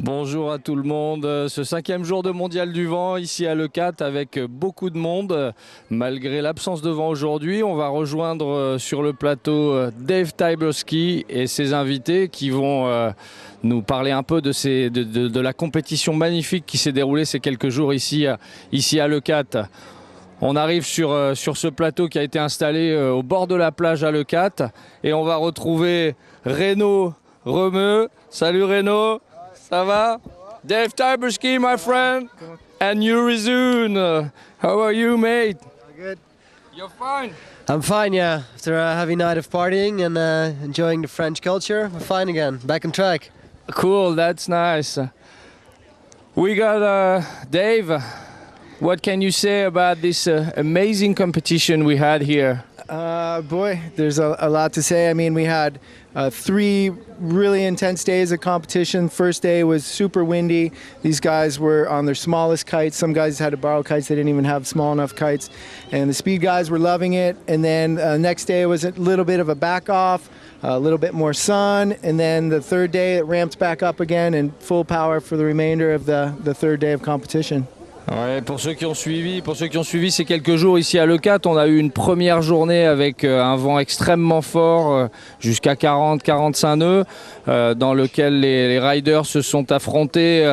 Bonjour à tout le monde, ce 5e jour de mondial du vent ici à l'E4 avec beaucoup de monde. Malgré l'absence de vent aujourd'hui, on va rejoindre sur le plateau Dave Tyberski et ses invités qui vont nous parler un peu de la compétition magnifique qui s'est déroulée ces quelques jours ici à l'E4. On arrive sur ce plateau qui a été installé au bord de la plage à l'E4 et on va retrouver Reno Romeu. Salut Reno! Ça va? Dave Tyberski, my friend, and Youri Zoon. How are you, mate? Good. You're fine? I'm fine, yeah. After a heavy night of partying and enjoying the French culture, we're fine again. Back on track. Cool, that's nice. We got Dave. What can you say about this amazing competition we had here? Boy, there's a lot to say. I mean, we had 3 really intense days of competition. First day was super windy. These guys were on their smallest kites. Some guys had to borrow kites. They didn't even have small enough kites. And the speed guys were loving it. And then next day was a little bit of a back off, a little bit more sun. And then the third day it ramped back up again and full power for the remainder of the third day of competition. Ouais, pour ceux qui ont suivi ces quelques jours ici à l'E4, on a eu une première journée avec un vent extrêmement fort, jusqu'à 40-45 nœuds, dans lequel les riders se sont affrontés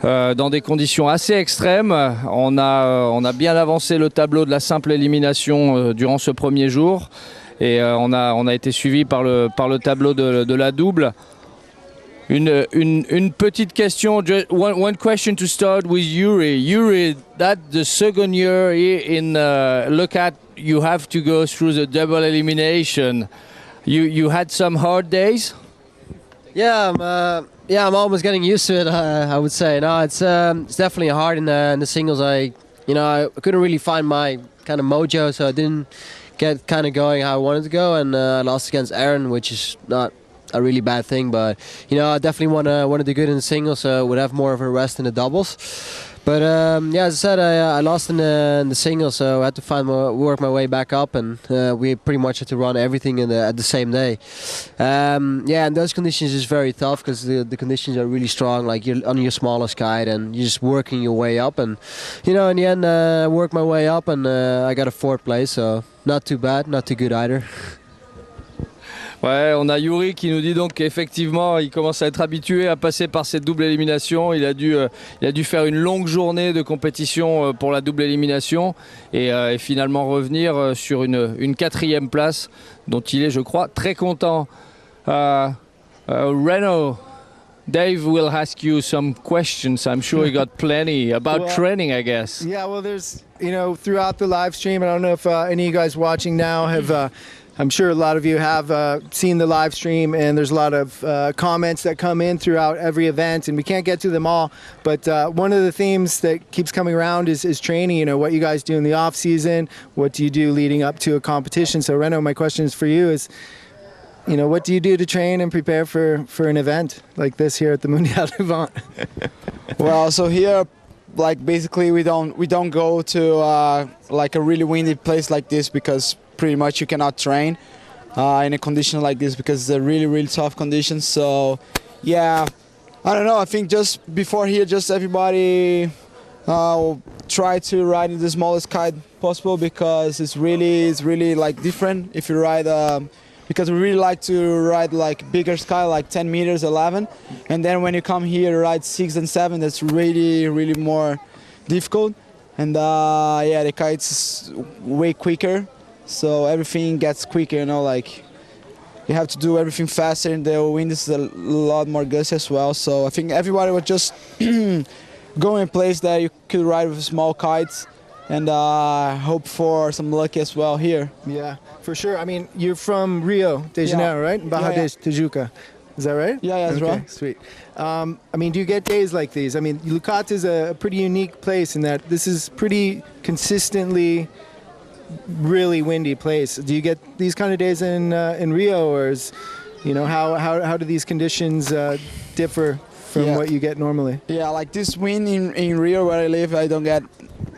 dans des conditions assez extrêmes. On a bien avancé le tableau de la simple élimination durant ce premier jour et on a été suivi par le tableau de la double. Une petite question, just one question to start with Youri. Youri, that the second year in look at you have to go through the double elimination. You had some hard days? Yeah, I'm almost getting used to it. I would say no, it's definitely hard in the singles. I couldn't really find my kind of mojo, so I didn't get kind of going how I wanted to go, and I lost against Aaron, which is not a really bad thing, but I definitely want to do good in the singles, so would have more of a rest in the doubles. But yeah, as I said, I lost in the singles, so I had to work my way back up, and we pretty much had to run everything at the same day. Yeah, and those conditions is very tough because the conditions are really strong. Like you're on your smallest kite, and you're just working your way up, and in the end, I worked my way up, and I got a 4th place, so not too bad, not too good either. Ouais, on a Youri qui nous dit donc qu'effectivement il commence à être habitué à passer par cette double élimination. Il a dû faire une longue journée de compétition pour la double élimination et finalement revenir sur une 4e place dont il est, je crois, très content. Reno, Dave will ask you some questions. I'm sure you got plenty about training, I guess. Yeah, well, there's, throughout the live stream, I don't know if any of you guys watching now have I'm sure a lot of you have seen the live stream, and there's a lot of comments that come in throughout every event, and we can't get to them all. But one of the themes that keeps coming around is training. What you guys do in the off season, what do you do leading up to a competition? So Reno, my question is for you: is what do you do to train and prepare for an event like this here at the Mondial du Vent? Well, so here, like basically, we don't go to like a really windy place like this because pretty much you cannot train in a condition like this because it's a really tough condition. So yeah, I don't know, I think just before here, just everybody try to ride in the smallest kite possible because it's really like different if you ride because we really like to ride like bigger sky, like 10 meters, 11, and then when you come here to ride 6 and 7, that's really more difficult. And yeah, the kite's way quicker, so everything gets quicker, like you have to do everything faster, and the wind is a lot more gusty as well. So I think everybody would just go in a place that you could ride with small kites and hope for some luck as well here. Yeah, for sure. I mean, you're from Rio de Janeiro, right? Barra de Tijuca. Is that right? Yeah, that's right. Sweet. I mean, do you get days like these? I mean, L'E4 is a pretty unique place in that this is pretty consistently really windy place. Do you get these kind of days in Rio, or is, how do these conditions differ from what you get normally? Yeah, like this wind in Rio where I live, I don't get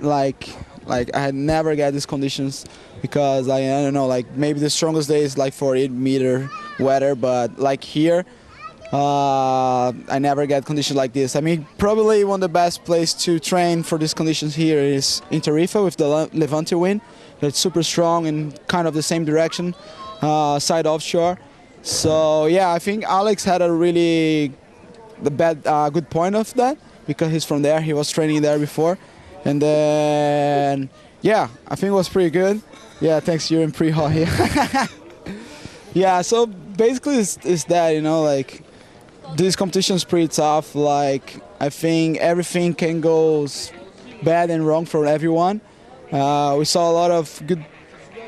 like I had never get these conditions because I don't know, like maybe the strongest day is like 48-meter weather, but like here I never get conditions like this. I mean, probably one of the best places to train for these conditions here is in Tarifa with the Levante wind. It's super strong and kind of the same direction, side offshore. So yeah, I think Alex had a really good point of that because he's from there. He was training there before, and then yeah, I think it was pretty good. Yeah, thanks. You're in pretty hot here. Yeah, so basically it's that, you know, like this competition is pretty tough. Like I think everything can go bad and wrong for everyone. We saw a lot of good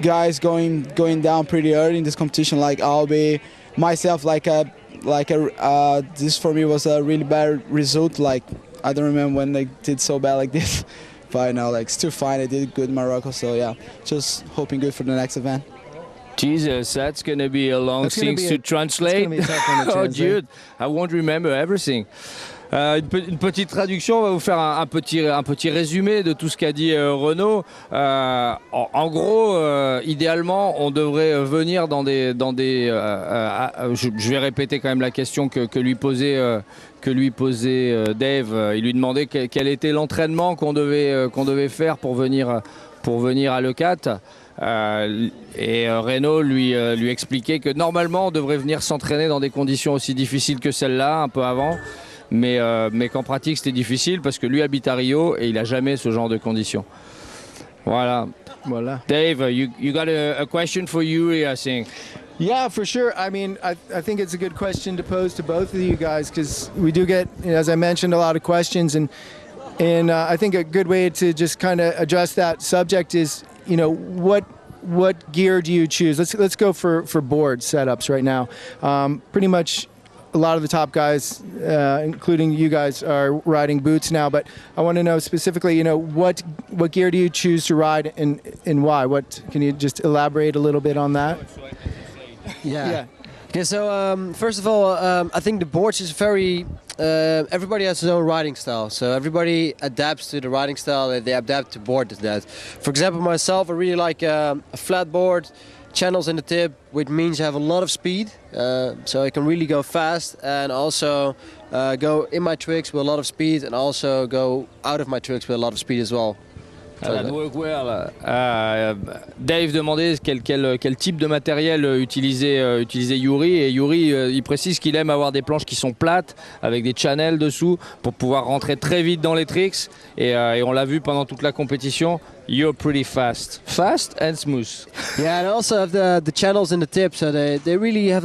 guys going down pretty early in this competition, like Albi, myself. This for me was a really bad result. Like I don't remember when they did so bad like this, but no, like still fine. I did good in Morocco, so yeah, just hoping good for the next event. Jesus, that's going to be a long thing to translate. Oh, dude, I won't remember everything. Une petite traduction, on va vous faire un petit résumé de tout ce qu'a dit Renaud. En gros, idéalement, on devrait venir dans des je vais répéter quand même la question que lui posait Dave. Il lui demandait quel était l'entraînement qu'on devait faire pour venir à l'E4. Et Reno lui expliquait que normalement on devrait venir s'entraîner dans des conditions aussi difficiles que celle-là, un peu avant, mais qu'en pratique c'était difficile parce que lui habite à Rio et il n'a jamais ce genre de conditions. Voilà. Dave, you got a question for Youri, I think. Yeah, for sure. I mean, I think it's a good question to pose to both of you guys because we do get, as I mentioned, a lot of questions, and I think a good way to just kind of address that subject is, you know, what gear do you choose? Let's go for board setups right now. Pretty much a lot of the top guys, including you guys, are riding boots now. But I want to know specifically, you know, what gear do you choose to ride and why? What can you just elaborate a little bit on that? Yeah. Okay, so first of all, I think the boards is very. Everybody has his own riding style, so everybody adapts to the riding style. They adapt to board to that. For example, myself, I really like a flat board, channels in the tip, which means you have a lot of speed, so I can really go fast and also go in my tricks with a lot of speed and also go out of my tricks with a lot of speed as well. Dave demandait quel type de matériel utilisait Youri, et Youri il précise qu'il aime avoir des planches qui sont plates avec des channels dessous pour pouvoir rentrer très vite dans les tricks, et on l'a vu pendant toute la compétition. You're pretty fast and smooth. Yeah, and also have the channels in the tip, so they really have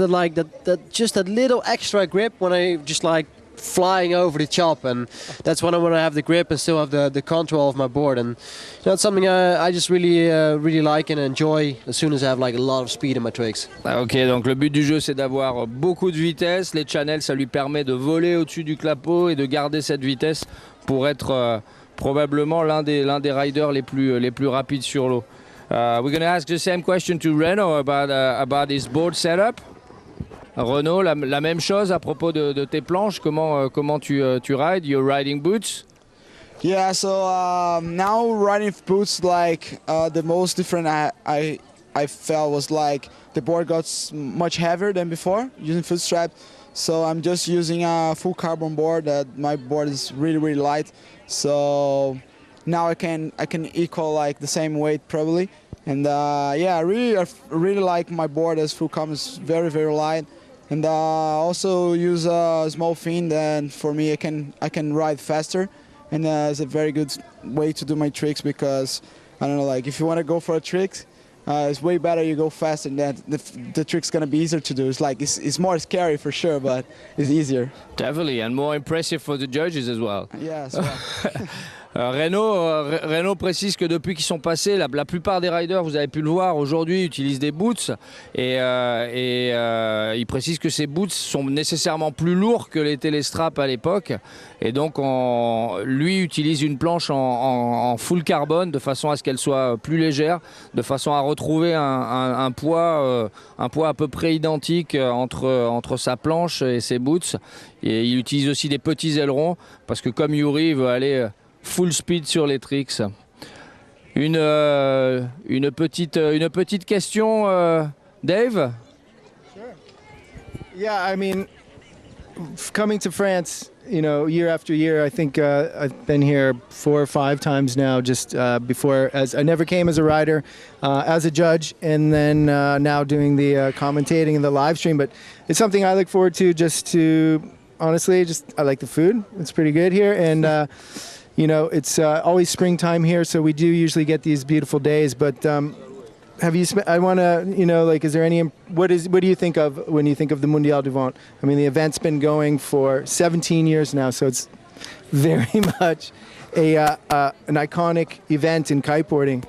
just that little extra grip when I just like flying over the chop, and that's when I want to have the grip and still have the control of my board, and you know, it's something I just really like and enjoy as soon as I have like a lot of speed in my tricks. Ok, donc le but du jeu c'est d'avoir beaucoup de vitesse. Les channels, ça lui permet de voler au-dessus du clapot et de garder cette vitesse pour être probablement l'un des riders les plus rapides sur l'eau. We're going to ask the same question to Reno about his board setup. Renaud, la même chose à propos de tes planches. Comment tu rides? Your riding boots? Yeah, so now riding boots, like the most different I felt was like the board got much heavier than before using foot strap. So I'm just using a full carbon board. My board is really light. So now I can equal like the same weight probably. And yeah, I really like my board as full carbon. It's very light. And also use a small fin, then for me I can ride faster, and it's a very good way to do my tricks because I don't know, like if you want to go for a trick, it's way better you go fast, and then the trick's gonna be easier to do. It's like it's more scary for sure, but it's easier. Definitely, and more impressive for the judges as well. Yeah, as well. Reno précise que depuis qu'ils sont passés, la plupart des riders, vous avez pu le voir aujourd'hui, utilisent des boots, et il précise que ces boots sont nécessairement plus lourds que les téléstraps à l'époque, et donc lui utilise une planche en full carbone de façon à ce qu'elle soit plus légère, de façon à retrouver un poids à peu près identique entre sa planche et ses boots. Et il utilise aussi des petits ailerons parce que comme Youri veut aller full speed sur les tricks. Une petite question, Dave? Sure. Yeah, I mean, coming to France, year after year, I think I've been here 4 or 5 times now. Just before, as I never came as a rider, as a judge, and then now doing the commentating and the live stream. But it's something I look forward to. Honestly, I like the food. It's pretty good here, and it's always springtime here, so we do usually get these beautiful days. But I want to, is there any, what do you think of when you think of the Mondial du Vent? I mean, the event's been going for 17 years now, so it's very much an iconic event in kiteboarding.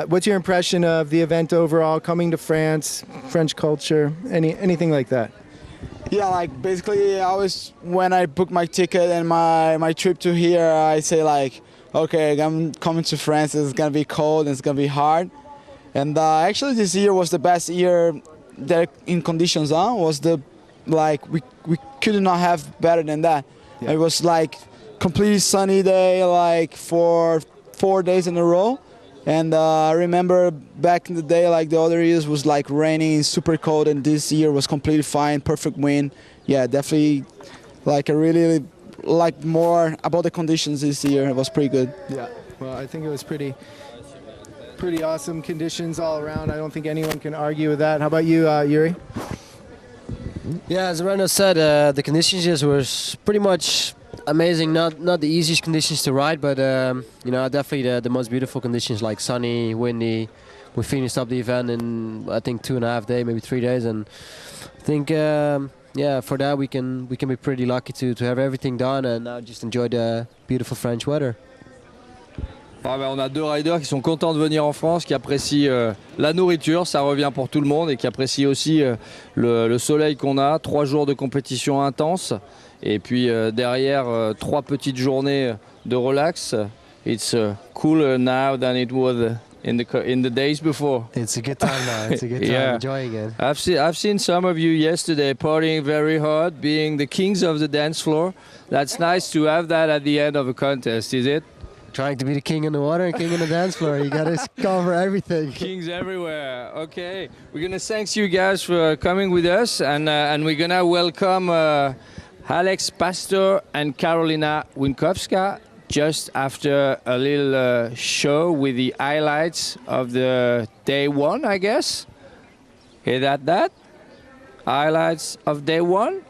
What's your impression of the event overall, coming to France, French culture, anything like that? Yeah, like basically when I book my ticket and my trip to here, I say like, okay, I'm coming to France, it's gonna be cold, it's gonna be hard. And actually this year was the best year that in conditions we could not have better than that. Yeah. It was like completely sunny day, like for 4 days in a row. And I remember back in the day, like the other years was like raining, super cold, and this year was completely fine, perfect wind. Yeah, definitely like I really like more about the conditions this year. It was pretty good. Yeah, well, I think it was pretty awesome conditions all around. I don't think anyone can argue with that. How about you, Youri? Yeah, as Reno said, the conditions just were pretty much amazing. Not the easiest conditions to ride, but definitely the most beautiful conditions, like sunny, windy. We finished up the event in I think 2.5 days, maybe 3 days, and I think for that we can be pretty lucky to have everything done and now just enjoy the beautiful French weather. Ah ben, on a 2 riders qui sont contents de venir en France, qui apprécient la nourriture, ça revient pour tout le monde, et qui apprécient aussi le soleil qu'on a, 3 jours de compétition intense, et puis derrière 3 petites journées de relax. It's cooler now than it was in the days before. It's a good time now. It's a good time. Yeah. Enjoying it. I've seen some of you yesterday partying very hard, being the kings of the dance floor. That's nice to have that at the end of a contest, is it? Trying to be the king in the water and king in the dance floor. You gotta cover everything. Kings everywhere. Okay, we're gonna thank you guys for coming with us, and we're gonna welcome Alex Pastor and Karolina Winkowska just after a little show with the highlights of the day 1, I guess. Is that? Highlights of day 1.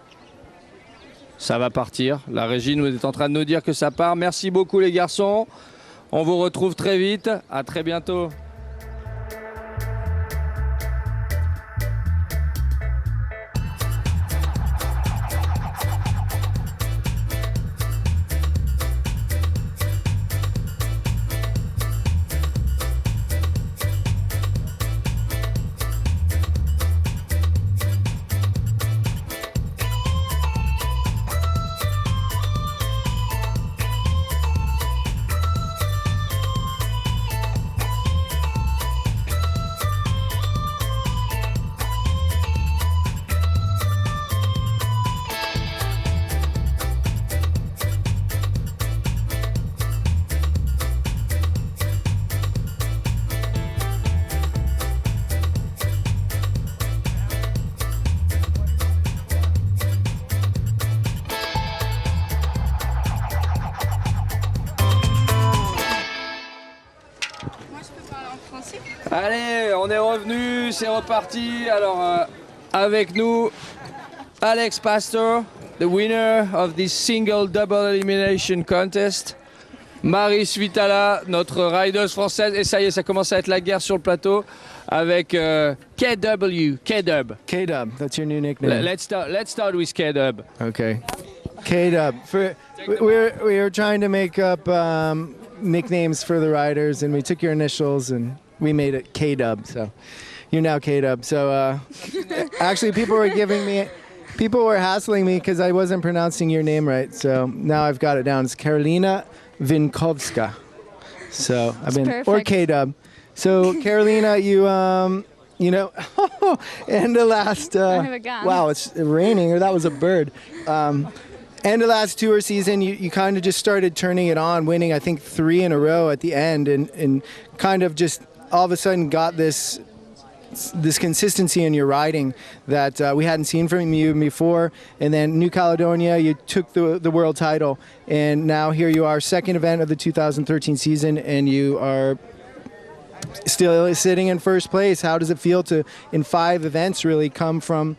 Ça va partir. La régie est en train de nous dire que ça part. Merci beaucoup les garçons. On vous retrouve très vite. À très bientôt. Allez, on est revenu, c'est reparti. Alors, avec nous, Alex Pastor, the winner of this single double elimination contest. Marie Svitala, notre rideuse française. Et ça y est, ça commence à être la guerre sur le plateau avec KW, K-Dub. K-Dub, that's your new nickname. Let's start with K-Dub. Okay. K-Dub. We were trying to make up nicknames for the riders, and we took your initials and we made it K-Dub. So you're now K-Dub. So actually, people were hassling me because I wasn't pronouncing your name right. So now I've got it down. It's Karolina Winkowska. So I've been perfect. Or K-Dub. So Karolina, you and the last I have a gun. wow, it's raining, or that was a bird. And the last tour season, you kind of just started turning it on, winning, I think, 3 in a row at the end, and kind of just all of a sudden got this this consistency in your riding that we hadn't seen from you before. And then New Caledonia, you took the world title, and now here you are, second event of the 2013 season, and you are still sitting in first place. How does it feel to, in 5 events, really come from,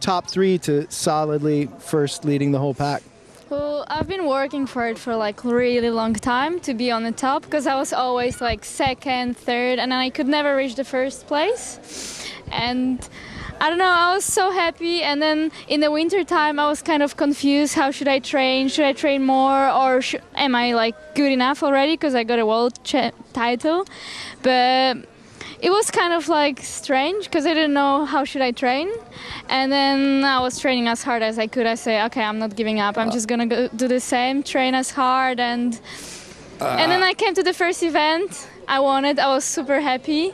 top 3 to solidly first, leading the whole pack? Well, I've been working for it for like really long time to be on the top, because I was always like second, third, and I could never reach the first place. And I don't know, I was so happy. And then in the winter time, I was kind of confused. How should I train? Should I train more, or am I like good enough already? Because I got a world title. But it was kind of like strange, because I didn't know how should I train. And then I was training as hard as I could. I say, okay, I'm not giving up. I'm just gonna go do the same, train as hard. And then I came to the first event. I won it. I was super happy.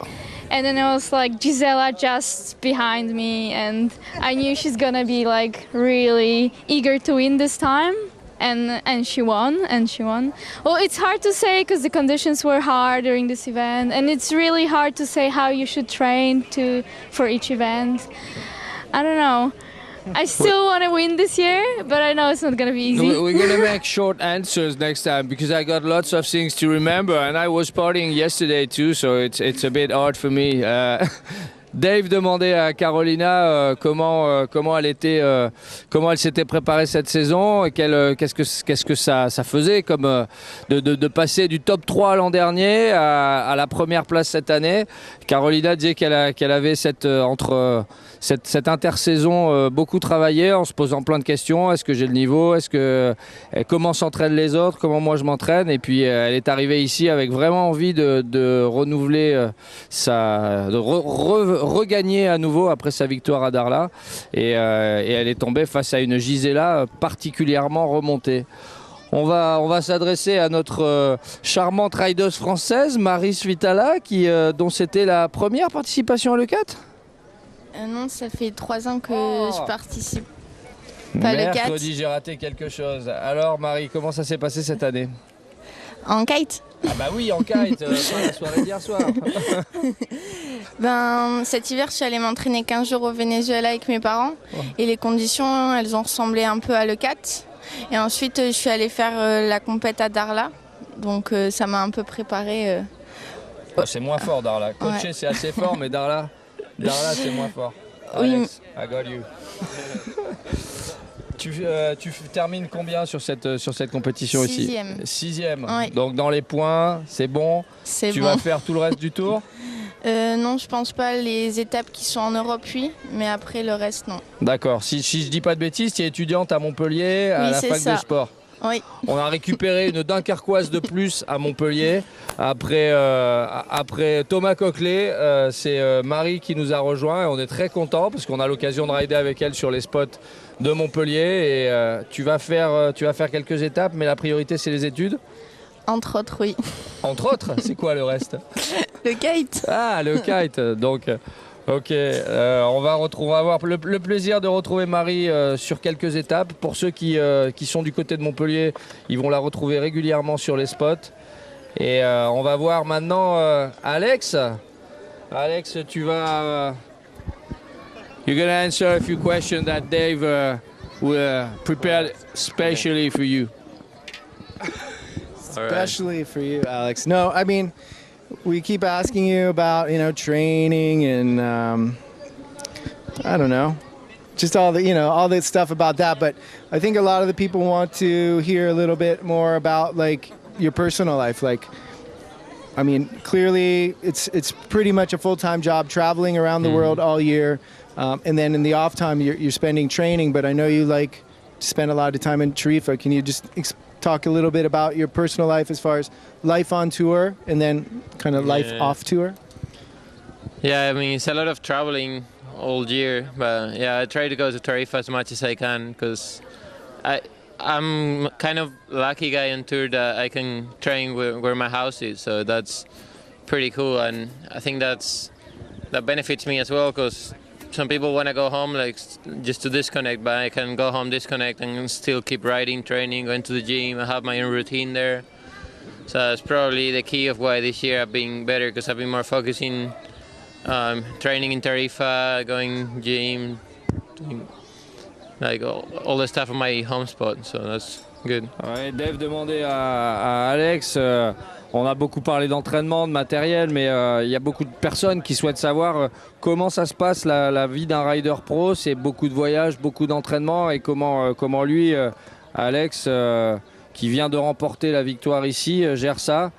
And then it was like Gisela just behind me, and I knew she's gonna be like really eager to win this time. And she won, Well, it's hard to say because the conditions were hard during this event, and it's really hard to say how you should train for each event. I don't know. I still want to win this year, but I know it's not going to be easy. We're going to make short answers next time, because I got lots of things to remember, and I was partying yesterday too, so it's a bit hard for me. Dave demandait à Karolina comment elle s'était préparée cette saison, et qu'est-ce que ça faisait comme de passer du top 3 l'an dernier à la première place cette année. Karolina disait qu'elle avait cette intersaison beaucoup travaillé, en se posant plein de questions. Est-ce que j'ai le niveau? Comment s'entraînent les autres? Comment moi je m'entraîne? Et puis elle est arrivée ici avec vraiment envie de renouveler regagner à nouveau après sa victoire à Darla, et elle est tombée face à une Gisela particulièrement remontée. On va s'adresser à notre charmante rideuse française, Marie Svitala, dont c'était la première participation à l'E4. Non, ça fait 3 ans que je participe. Pas le 4. Mercredi, j'ai raté quelque chose. Alors Marie, comment ça s'est passé cette année? En kite? Ah bah oui, en kite, pas la soirée d'hier soir. Cet hiver, je suis allée m'entraîner 15 jours au Venezuela avec mes parents. Et les conditions, elles ont ressemblé un peu à l'E4. Et ensuite, je suis allée faire la compète à Darla. Donc ça m'a un peu préparée. C'est moins fort Darla. Coacher, c'est assez fort, mais Darla c'est moins fort. Alex, I got you. Tu termines combien sur cette compétition ici? 6e. Oui. Donc dans les points, c'est bon. Tu vas faire tout le reste du tour? Non, je pense pas. Les étapes qui sont en Europe, oui, mais après le reste, non. D'accord. Si je dis pas de bêtises, tu es étudiante à Montpellier, à la fac de sport. Oui. On a récupéré une Dunkerquoise de plus à Montpellier. Après Thomas Coquelet, c'est Marie qui nous a rejoint, et on est très contents parce qu'on a l'occasion de rider avec elle sur les spots de Montpellier. Et tu vas faire quelques étapes, mais la priorité c'est les études? Entre autres, oui. Entre autres? C'est quoi le reste? Le kite. Ah, le kite. Donc, ok. On va avoir le plaisir de retrouver Marie sur quelques étapes. Pour ceux qui sont du côté de Montpellier, ils vont la retrouver régulièrement sur les spots. Et on va voir maintenant Alex. Alex, tu vas... you're going to answer a few questions that Dave prepared specially for you. Especially for you, Alex. No, I mean, we keep asking you about, training and, I don't know, just all the stuff about that. But I think a lot of the people want to hear a little bit more about, like, your personal life. Like, I mean, clearly it's pretty much a full-time job, traveling around the world all year. And then in the off time, you're spending training. But I know you like to spend a lot of time in Tarifa. Can you just talk a little bit about your personal life as far as life on tour and then kind of life off tour? Yeah, I mean, it's a lot of traveling all year, but yeah, I try to go to Tarifa as much as I can, because I'm kind of lucky guy on tour that I can train where my house is, so that's pretty cool, and I think that benefits me as well, because some people want to go home like just to disconnect, but I can go home, disconnect, and still keep riding, training, going to the gym. I have my own routine there. So that's probably the key of why this year I've been better, because I've been more focusing training in Tarifa, going gym, doing like all the stuff on my home spot. So that's good. Ouais, Dave demandait à Alex, on a beaucoup parlé d'entraînement, de matériel, mais il y a beaucoup de personnes qui souhaitent savoir comment ça se passe la vie d'un rider pro. C'est beaucoup de voyages, beaucoup d'entraînement et comment lui, Alex, qui vient de remporter la victoire ici, gère ça.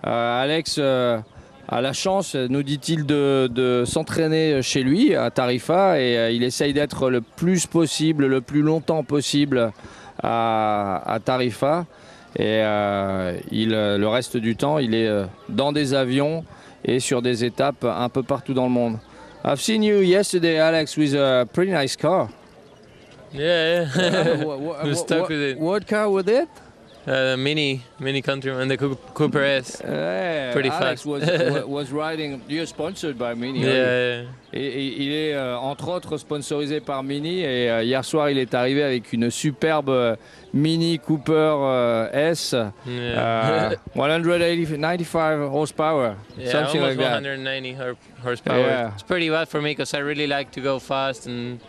Alex a la chance, nous dit-il, de s'entraîner chez lui à Tarifa et il essaye d'être le plus possible, le plus longtemps possible à Tarifa et le reste du temps il est dans des avions et sur des étapes un peu partout dans le monde. I've seen you yesterday, Alex, with a pretty nice car. Yeah. I'm stuck with it. What car was it? Mini Countryman, the Cooper S. Pretty Alex fast. was riding. You're sponsored by Mini. Yeah. Et il est entre autres sponsorisé par Mini et hier soir il est arrivé avec une superbe Mini Cooper S, 195 horsepower, Yeah, something almost like that. 190 horsepower. Yeah. It's pretty bad for me because I really like to go fast and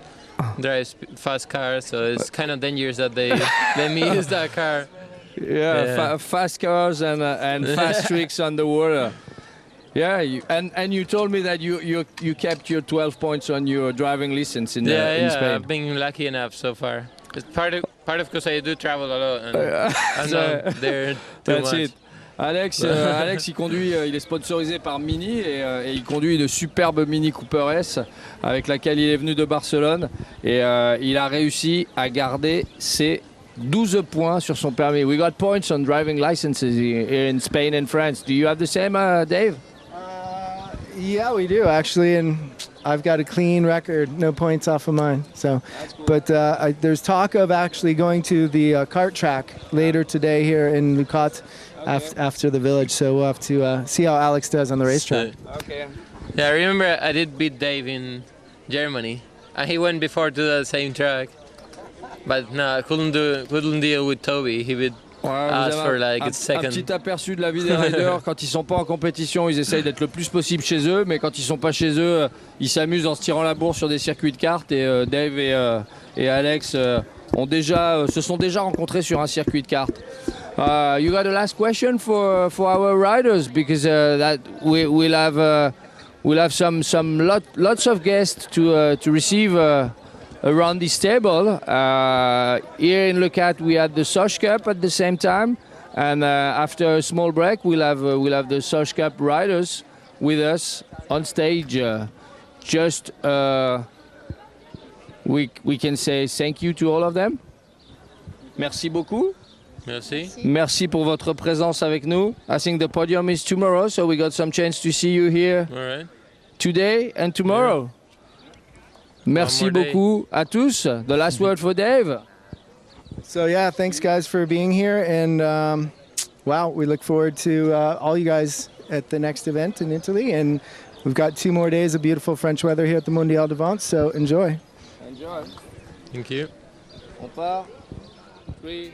drive fast cars, so it's kind of dangerous that they let me use that car. Yeah. Fast cars and fast tricks on the water. Yeah, and you told me that you kept your 12 points on your driving license in Spain. I've been lucky enough so far. It's part of because I do travel a lot and I'm not there too That's much. it. Alex, il conduit, il est sponsorisé par Mini et il conduit une superbe Mini Cooper S avec laquelle il est venu de Barcelone et il a réussi à garder ses 12 points sur son permis. We got points on driving licenses here in Spain and France. Do you have the same, Dave? Yeah, we do actually, and I've got a clean record, no points off of mine. So, Cool. but there's talk of actually going to the kart track later today here in Lucat after the village. So we'll have to see how Alex does on the racetrack. Okay. Yeah, I remember I did beat Dave in Germany, and he went before to the same track. But no, I couldn't deal with Toby. He would ask for like a second. Un petit aperçu de la vie des riders. Quand ils sont pas en compétition, ils essayent d'être le plus possible chez eux, mais quand ils sont pas chez eux, ils s'amusent en se tirant la bourre sur des circuits de karts. Et Dave et Alex se sont déjà rencontrés sur un circuit de karts. You got a last question for our riders because that we'll have lots of guests to receive. Around this table, here in Le Cat we had the Soch Cup at the same time, and after a small break we'll have the Soch Cup riders with us on stage. We can say thank you to all of them. Merci beaucoup. Merci. Merci pour votre présence avec nous. I think the podium is tomorrow, so we got some chance to see you here All right. today and tomorrow. Yeah. Merci One more day. beaucoup à tous. The last word for Dave. So yeah, thanks guys for being here, and wow, we look forward to all you guys at the next event in Italy, and we've got 2 more days of beautiful French weather here at the Mondial de Vence, so enjoy. Enjoy. Thank you. On part. 3,